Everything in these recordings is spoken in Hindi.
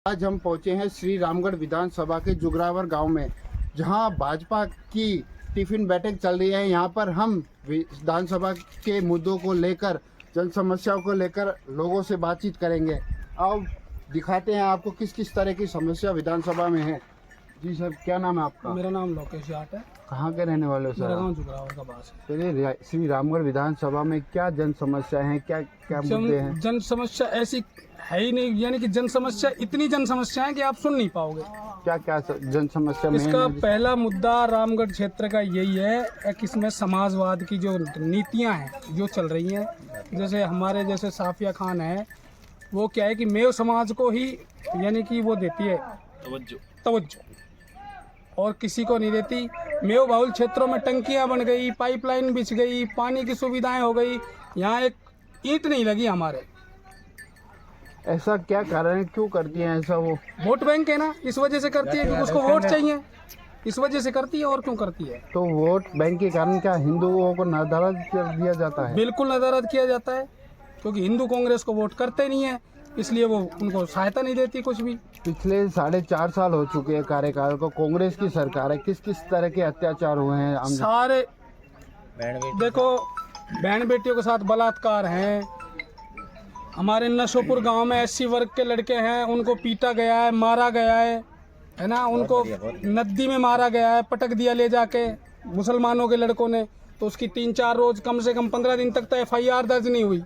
आज हम पहुंचे हैं श्री रामगढ़ विधानसभा के जुगरावर गांव में, जहां भाजपा की टिफिन बैठक चल रही है। यहां पर हम विधानसभा के मुद्दों को लेकर, जन समस्याओं को लेकर लोगों से बातचीत करेंगे। अब दिखाते हैं आपको किस किस तरह की समस्या विधानसभा में है। जी सर, क्या नाम है आपका? मेरा नाम लोकेश जाट है। कहाँ के रहने वाले हो सर? मेरा गांव जुगरावर का पास है। चलिए, श्री रामगढ़ विधानसभा में क्या जन समस्या है, क्या क्या मुद्दे हैं? जन समस्या ऐसी है ही नहीं, यानी कि जन समस्या इतनी जन समस्या है कि आप सुन नहीं पाओगे। क्या क्या जन समस्या में इसका पहला मुद्दा रामगढ़ क्षेत्र का यही है कि इसमें समाजवाद की जो नीतियां हैं जो चल रही हैं, जैसे हमारे जैसे साफिया खान है, वो क्या है कि मेव समाज को ही यानी कि वो देती है तवज्जो और किसी को नहीं देती। मेव बहुल क्षेत्रों में टंकियां बन गई, पाइपलाइन बिछ गई, पानी की सुविधाएं हो गई, यहाँ एक ईंट नहीं लगी हमारे। ऐसा क्या कारण है, क्यों करती है ऐसा? वो वोट बैंक है ना, इस वजह से करती है क्योंकि उसको वोट चाहिए, इस वजह से करती है। और क्यों करती है? तो वोट बैंक के कारण क्या हिंदुओं को नजरअंदाज कर दिया जाता है? बिल्कुल नजरअंदाज किया जाता है, क्योंकि हिंदू कांग्रेस को वोट करते नहीं है, इसलिए वो उनको सहायता नहीं देती कुछ भी। पिछले 4.5 साल हो चुके हैं कार्यकाल को, कांग्रेस की सरकार है। किस किस तरह के अत्याचार हुए हैं? सारे देखो, बहन बेटियों के साथ बलात्कार हैं। हमारे नशोपुर गांव में SC वर्ग के लड़के हैं, उनको पीटा गया है, मारा गया है ना, उनको नदी में मारा गया है, पटक दिया ले जाके मुसलमानों के लड़कों ने। तो उसकी 3-4 रोज, कम से कम 15 दिन तक तो FIR दर्ज नहीं हुई।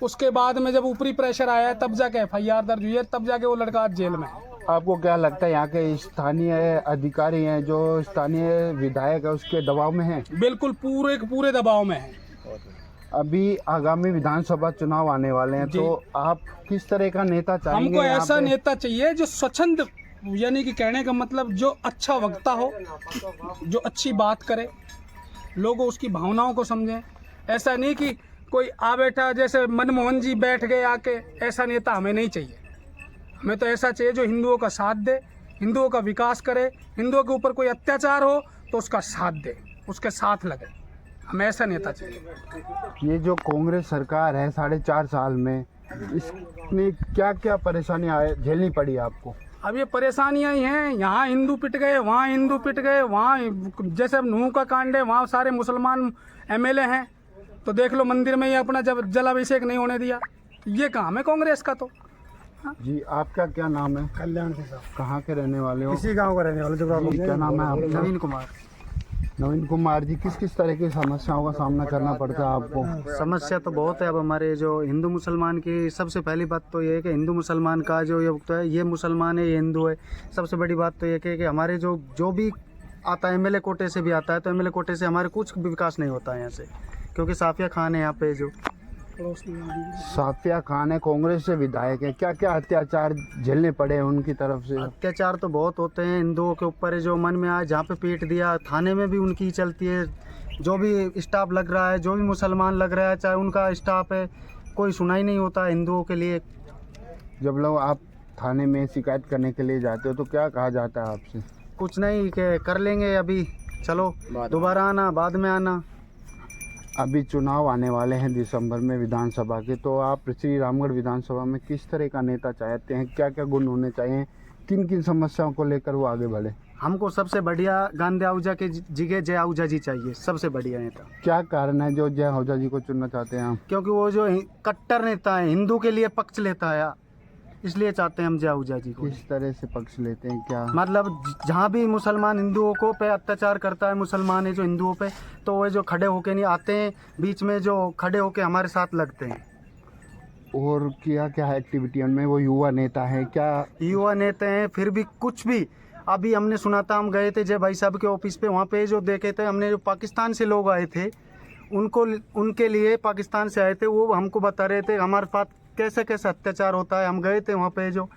उसके बाद में जब ऊपरी प्रेशर आया तब जाके FIR दर्ज हुई है, तब जाके वो लड़का आज जेल में है। आपको क्या लगता है यहाँ के स्थानीय अधिकारी हैं, जो स्थानीय विधायक है, उसके दबाव में है? बिल्कुल पूरे दबाव में है। अभी आगामी विधानसभा चुनाव आने वाले हैं, तो आप किस तरह का नेता चाहेंगे? हमको ऐसा नेता चाहिए जो स्वच्छंद, यानी कि कहने का मतलब जो अच्छा वक्ता हो, जो अच्छी बात करे, लोग उसकी भावनाओं को समझें। ऐसा नहीं कि कोई आ बैठा, जैसे मनमोहन जी बैठ गए आके, ऐसा नेता हमें नहीं चाहिए। हमें तो ऐसा चाहिए जो हिंदुओं का साथ दे, हिंदुओं का विकास करे, हिंदुओं के ऊपर कोई अत्याचार हो तो उसका साथ दे, उसके साथ लगे। हमें ऐसा नेता चाहिए। ये जो कांग्रेस सरकार है 4.5 साल में, इसमें क्या क्या परेशानियां झेलनी पड़ी आपको? अब ये परेशानियां ही हैं, यहाँ हिंदू पिट गए, वहाँ हिंदू पिट गए, वहाँ जैसे अब नूह का कांड है, वहाँ सारे मुसलमान MLA हैं। तो देख लो, मंदिर में ही अपना जब जलाभिषेक नहीं होने दिया। ये काम है कांग्रेस का। तो जी, आपका क्या नाम है? कल्याण सिंह साहब। कहाँ के रहने वाले हो? इसी गांव का रहने वाले। जी, क्या नाम है आपका? नवीन कुमार। नवीन कुमार जी, किस किस तरह की समस्याओं का सामना करना पड़ता है आपको? समस्या तो बहुत है। अब हमारे जो हिंदू मुसलमान की सबसे पहली बात तो ये है कि हिंदू मुसलमान का जो ये तो है, ये मुसलमान है, ये हिंदू है। सबसे बड़ी बात तो ये है कि हमारे जो भी आता है MLA कोटे से भी आता है, तो MLA कोटे से हमारे कुछ भी विकास नहीं होता है यहाँ से, क्योंकि साफिया खान है यहाँ पे। जो साफिया खान है, कांग्रेस से विधायक है, क्या क्या अत्याचार झेलने पड़े हैं उनकी तरफ से? अत्याचार तो बहुत होते हैं हिंदुओं के ऊपर। जो मन में आए, जहाँ पे पीट दिया, थाने में भी उनकी चलती है। जो भी स्टाफ लग रहा है, जो भी मुसलमान लग रहा है, चाहे उनका स्टाफ है, कोई सुनाई नहीं होता हिंदुओं के लिए। जब लोग आप थाने में शिकायत करने के लिए जाते हो तो क्या कहा जाता है आपसे? कुछ नहीं, कि कर लेंगे, अभी चलो दोबारा आना, बाद में आना। अभी चुनाव आने वाले हैं दिसंबर में विधानसभा के, तो आप श्री रामगढ़ विधानसभा में किस तरह का नेता चाहते हैं? क्या क्या गुण होने चाहिए? किन किन समस्याओं को लेकर वो आगे बढ़े? हमको सबसे बढ़िया गांधी आहूजा के जगह जय आहूजा जी चाहिए, सबसे बढ़िया नेता। क्या कारण है जो जय आहूजा जी को चुनना चाहते हैं आप? क्योंकि वो जो कट्टर नेता है, हिंदू के लिए पक्ष लेता है, इसलिए चाहते हैं हम जय आहूजा जी को। किस तरह से पक्ष लेते हैं? क्या मतलब जहाँ भी मुसलमान हिंदुओं को पे अत्याचार करता है, मुसलमान है जो हिंदुओं पे, तो वो जो खड़े होके नहीं आते हैं बीच में, जो खड़े होके हमारे साथ लगते हैं। और क्या क्या एक्टिविटी उनमें? वो युवा नेता है क्या? युवा नेता हैं, फिर भी कुछ भी। अभी हमने सुना था, हम गए थे जय भाई साहब के ऑफिस पे, वहाँ पे जो देखे थे हमने, जो पाकिस्तान से लोग आए थे, उनके लिए पाकिस्तान से आए थे, वो हमको बता रहे थे हमारे पास कैसे कैसे अत्याचार होता है। हम गए थे वहाँ पे, जो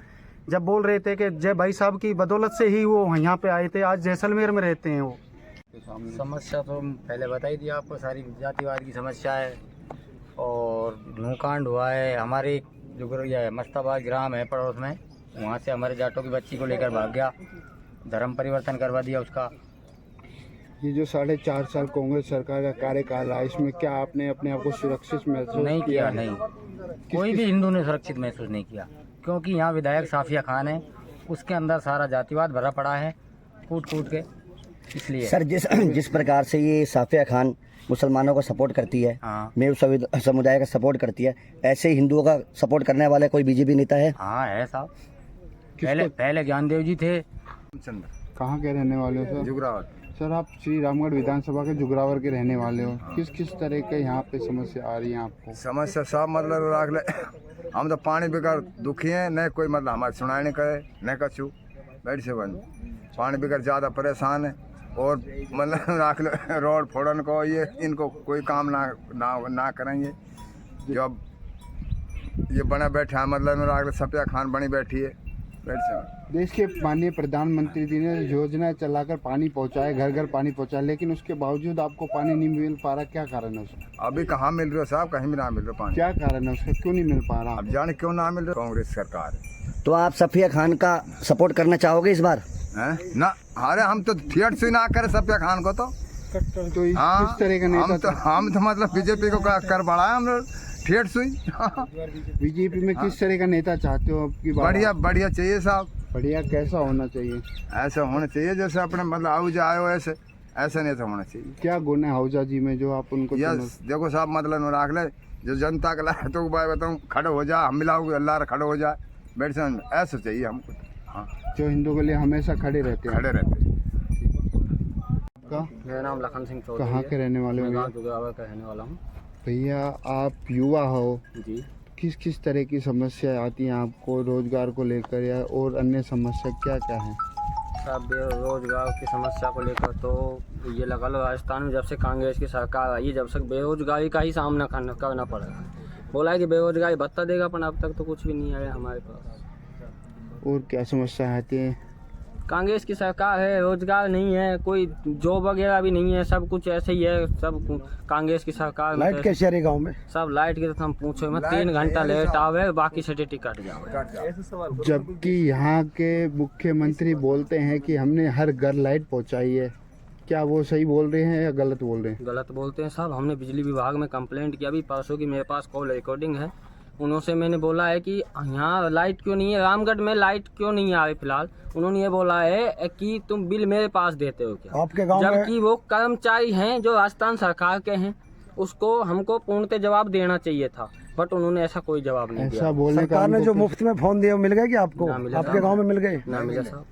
जब बोल रहे थे कि जय भाई साहब की बदौलत से ही वो यहाँ पे आए थे। आज जैसलमेर में रहते हैं वो। समस्या तो पहले बता ही दिया आपको, सारी जातिवाद की समस्या है। और नूकांड हुआ है, हमारे जो मस्ताबाद ग्राम है पड़ोस में, वहाँ से हमारे जाटों की बच्ची को लेकर भाग गया, धर्म परिवर्तन करवा दिया उसका। ये जो 4.5 साल कांग्रेस सरकार का कार्यकाल है, इसमें क्या आपने अपने आप को सुरक्षित महसूस नहीं किया? नहीं, कोई भी हिंदू ने सुरक्षित महसूस नहीं किया, क्योंकि यहाँ विधायक साफिया खान है, उसके अंदर सारा जातिवाद भरा पड़ा है कूट कूट के, इसलिए। सर जिस प्रकार से ये साफिया खान मुसलमानों को सपोर्ट करती है, हाँ मेरू समुदाय का सपोर्ट करती है, ऐसे ही हिंदुओं का सपोर्ट करने वाले कोई बीजेपी नेता है? हाँ है साहब। पहले ज्ञानदेव जी थे। कहाँ के रहने वाले हो सर? जुगरावत। सर आप श्री रामगढ़ विधानसभा के जुगरावर के रहने वाले हो, किस किस तरह के यहाँ पे समस्या आ रही है आपको? समस्या साहब मतलब राख ले, हम तो पानी बेकार दुखी हैं, न कोई मतलब हमारी सुनाई नहीं करे न कछु, बैठ से बंद पानी बेकार ज़्यादा परेशान है। और मतलब राख ले रोड फोड़न को ये इनको कोई काम ना करेंगे। जो अब ये बना बैठा है मतलब राख ले सफिया खान बनी बैठी है, बैठ से। देश के माननीय प्रधानमंत्री जी ने योजना चलाकर पानी पहुँचाया, घर घर पानी पहुँचाया, लेकिन उसके बावजूद आपको पानी नहीं मिल पा रहा, क्या कारण है उसका? अभी कहाँ मिल रहा साहब, कहीं भी ना मिल रहा पानी। क्या कारण है उसका, क्यों नहीं मिल पा रहा? अब जाने क्यों ना मिल रहा, कांग्रेस सरकार है। तो आप सफिया खान का सपोर्ट करना चाहोगे इस बार? हैं ना, अरे हम तो थिएटर से ना करे सफिया खान को, तो तो किस तरह का नेता? हम तो मतलब बीजेपी को कर बढ़ाया हम लोग थिएटर से। बीजेपी में किस तरह का नेता चाहते हो आपकी बात? बढ़िया बढ़िया चाहिए साहब। बढ़िया कैसा होना चाहिए? ऐसा होना चाहिए जैसे अपने मतलब आउजा आयो ऐसे, ऐसा नहीं तो होना चाहिए। क्या गुण है हौजा जी में जो आप उनको यस देखो साहब मतलब राख ले, जो जनता के लाए तो भाई बताऊँ खड़े हो जा, हम मिलाओगे अल्लाह खड़े हो जाए, बैठ से ऐसा चाहिए हमको। हाँ जो हिंदू के लिए हमेशा खड़े रहते हैं। खड़े रहते हैं। का मेरा नाम लखन सिंह चौधरी कहाँ के रहने वाले हो मैं भैया? गाँव जुगरावर का रहने वाला हूँ भैया आप युवा हो, जी। किस किस तरह की समस्या आती हैं आपको रोजगार को लेकर, या और अन्य समस्या क्या क्या है? सब बेरोजगार की समस्या को लेकर तो ये लगा लो, राजस्थान में जब से कांग्रेस की सरकार आई जब से बेरोजगारी का ही सामना करना पड़ रहा है। बोला है कि बेरोजगारी भत्ता देगा, पर अब तक तो कुछ भी नहीं आया हमारे पास। और क्या समस्या आती है? कांग्रेस की सरकार है, रोजगार नहीं है, कोई जॉब वगैरह भी नहीं है, सब कुछ ऐसे ही है। सब कांग्रेस की सरकार में लाइट कैसे आ रही गाँव में? सब लाइट की तो हम पूछो मैं 3 घंटा लेट आवे, बाकी से टिकट जाओ। जबकि यहाँ के मुख्यमंत्री बोलते हैं कि हमने हर घर लाइट पहुँचाई है, क्या वो सही बोल रहे हैं या गलत बोल रहे हैं? गलत बोलते हैं साहब। हमने बिजली विभाग में कंप्लेंट किया, अभी परसों की मेरे पास कॉल रिकॉर्डिंग है। उनसे मैंने बोला है कि यहाँ लाइट क्यों नहीं है, रामगढ़ में लाइट क्यों नहीं आ रही फिलहाल। उन्होंने ये बोला है कि तुम बिल मेरे पास देते हो क्या, आपके गांव में? जबकि वो कर्मचारी हैं जो राजस्थान सरकार के हैं, उसको हमको पूर्णतः जवाब देना चाहिए था, बट उन्होंने ऐसा कोई जवाब नहीं ऐसा दिया। बोलने का सरकार ने जो उनको मुफ्त में फोन दिए वो मिल गए क्या आपको? ना मिला आपके साहब। गांव में मिल गए? ना मिला साहब।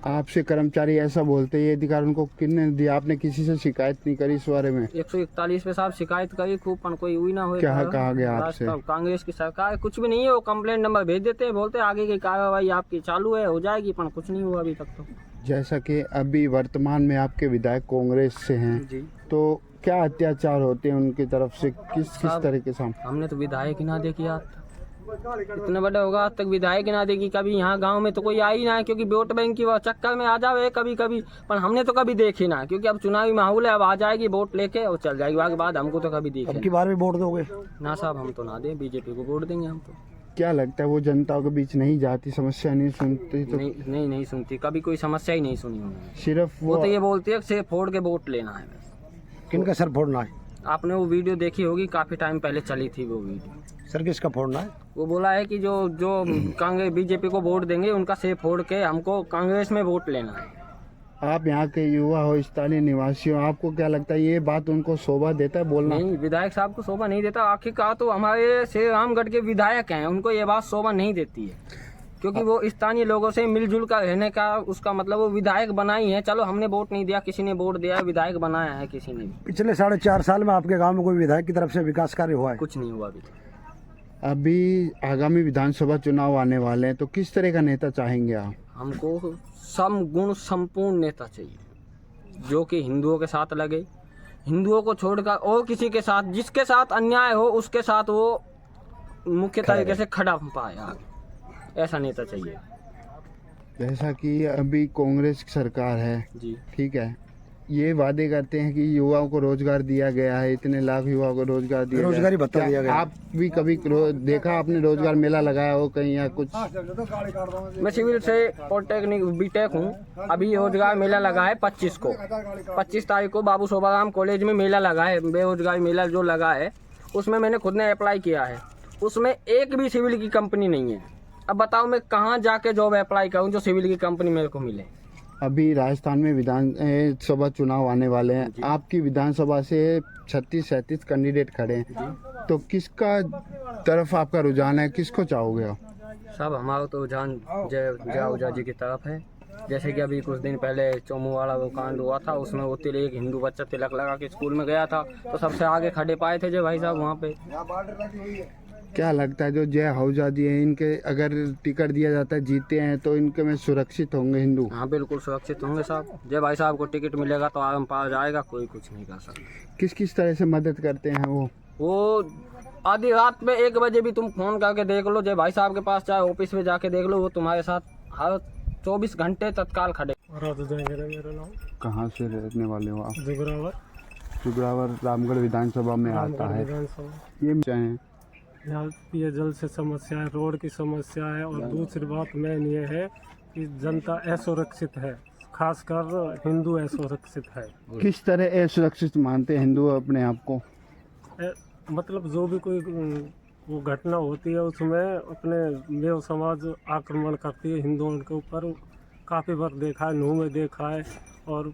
आपसे कर्मचारी ऐसा बोलते हैं, ये अधिकार उनको किसने दिया? आपने किसी से शिकायत नहीं करी इस बारे में? 141 पे साहब शिकायत करी खूब, पर कोई हुई ना हो। क्या कहा गया आपसे? कांग्रेस की सरकार कुछ भी नहीं है, वो कंप्लेंट नंबर भेज देते हैं, बोलते हैं आगे की कार्रवाई आपकी चालू है, हो जाएगी, पर कुछ नहीं हुआ अभी तक तो। जैसा कि अभी वर्तमान में आपके विधायक कांग्रेस से हैं, जी। तो क्या अत्याचार होते हैं उनकी तरफ से, किस तरह के सामने? हमने तो विधायक ही ना देखी आज तक, इतना बड़ा होगा आज तक विधायक ही ना देखी। कभी यहाँ गांव में तो कोई आ ही ना है, क्योंकि वोट बैंक की चक्कर में आ जावे कभी कभी, पर हमने तो कभी देखी ना, क्योंकि अब चुनावी माहौल है, अब आ जाएगी वोट लेके और चल जाएगी, उसके बाद हमको तो कभी अब देखे की बार भी वोट दोगे? ना साहब, हम तो ना दें, बीजेपी को वोट देंगे हम तो। क्या लगता है वो जनता के बीच नहीं जाती, समस्या नहीं सुनती? तो नहीं सुनती, कभी कोई समस्या ही नहीं सुनी उन्होंने। सिर्फ वो तो ये बोलती है सिर्फ फोड़ के वोट लेना है बस। किनका सर फोड़ना है? आपने वो वीडियो देखी होगी, काफी टाइम पहले चली थी वो वीडियो। सर किसका फोड़ना है? वो बोला है कि जो कांग्रेस बीजेपी को वोट देंगे उनका सिर फोड़ के हमको कांग्रेस में वोट लेना है। आप यहाँ के युवा हो, स्थानीय निवासी हो, आपको क्या लगता है ये बात उनको शोभा देता है बोलना? नहीं, विधायक साहब को शोभा नहीं देता। आखिरकार तो हमारे श्री रामगढ़ के विधायक हैं, उनको ये बात शोभा नहीं देती है, क्योंकि वो स्थानीय लोगों से मिलजुल कर रहने का उसका मतलब वो विधायक बनाई है। चलो हमने वोट नहीं दिया, किसी ने वोट दिया है, विधायक बनाया है किसी ने भी। पिछले 4.5 साल में आपके गांव में कोई विधायक की तरफ से विकास कार्य हुआ है? कुछ नहीं हुआ अभी तक। अभी आगामी विधानसभा चुनाव आने वाले हैं, तो किस तरह का नेता चाहेंगे आप? हमको समगुण संपूर्ण नेता चाहिए, जो कि हिंदुओं के साथ लगे, हिंदुओं को छोड़कर और किसी के साथ, जिसके साथ अन्याय हो उसके साथ वो मुख्य तरीके से खड़ा पाए आगे, ऐसा नेता चाहिए। जैसा कि अभी कांग्रेस की सरकार है, जी। ठीक है, ये वादे करते हैं कि युवाओं को रोजगार दिया गया है, इतने लाख युवाओं को रोजगार दिया गया है। रोजगारी भत्ता दिया गया है। आप भी कभी देखा आपने रोजगार मेला लगाया हो कहीं या कुछ? मैं सिविल से पॉलिटेक्निक बीटेक हूँ। अभी रोजगार मेला लगा है 25 को, 25 तारीख को बाबू शोभाराम कॉलेज में मेला लगा है, बेरोजगारी मेला जो लगा है, उसमें मैंने खुद ने अप्लाई किया है। उसमें एक भी सिविल की कंपनी नहीं है, अब बताओ मैं कहाँ जाके जॉब अप्लाई करूँ जो सिविल की कंपनी मेरे को मिले। अभी राजस्थान में विधानसभा चुनाव आने वाले हैं। आपकी विधानसभा से 36-37 कैंडिडेट खड़े हैं, तो किसका तरफ आपका रुझान है, किसको चाहोगे आप? सब हमारा तो रुझान जया ओझा जी की तरफ है। जैसे कि अभी कुछ दिन पहले चोमू वाला वो कांड हुआ था, उसमें वो एक हिंदू बच्चा तिलक लगा के स्कूल में गया था, तो सबसे आगे खड़े पाए थे जो भाई साहब वहाँ पे। क्या लगता है जो जय ओझा जी हैं, इनके अगर टिकट दिया जाता है, जीते हैं, तो इनके में सुरक्षित होंगे हिंदू? हाँ बिल्कुल सुरक्षित होंगे साहब। जय भाई साहब को टिकट मिलेगा तो आराम पार जाएगा, कोई कुछ नहीं कर सकता। किस किस तरह से मदद करते हैं वो आधी रात में 1 बजे भी तुम फोन करके देख लो, जय भाई साहब के पास चाहे ऑफिस में जाके देख लो, वो तुम्हारे साथ हर 24 घंटे तत्काल खड़े। मेरा नाम कहाँ से रहने वाले हो आप? जुगरावर रामगढ़ विधानसभा में आता है। ये चाहें यहाँ पेयजल से समस्या है, रोड की समस्या है, और दूसरी बात मेन ये है कि जनता असुरक्षित है, खासकर हिंदू असुरक्षित है। किस तरह असुरक्षित मानते हैं हिंदू अपने आप को? मतलब जो भी कोई वो घटना होती है उसमें अपने देव समाज आक्रमण करती है हिंदुओं के ऊपर। काफ़ी बार देखा है, नूह में देखा है, और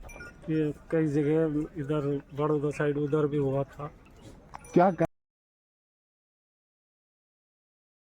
ये कई जगह इधर बड़ौदा साइड उधर भी हुआ था। क्या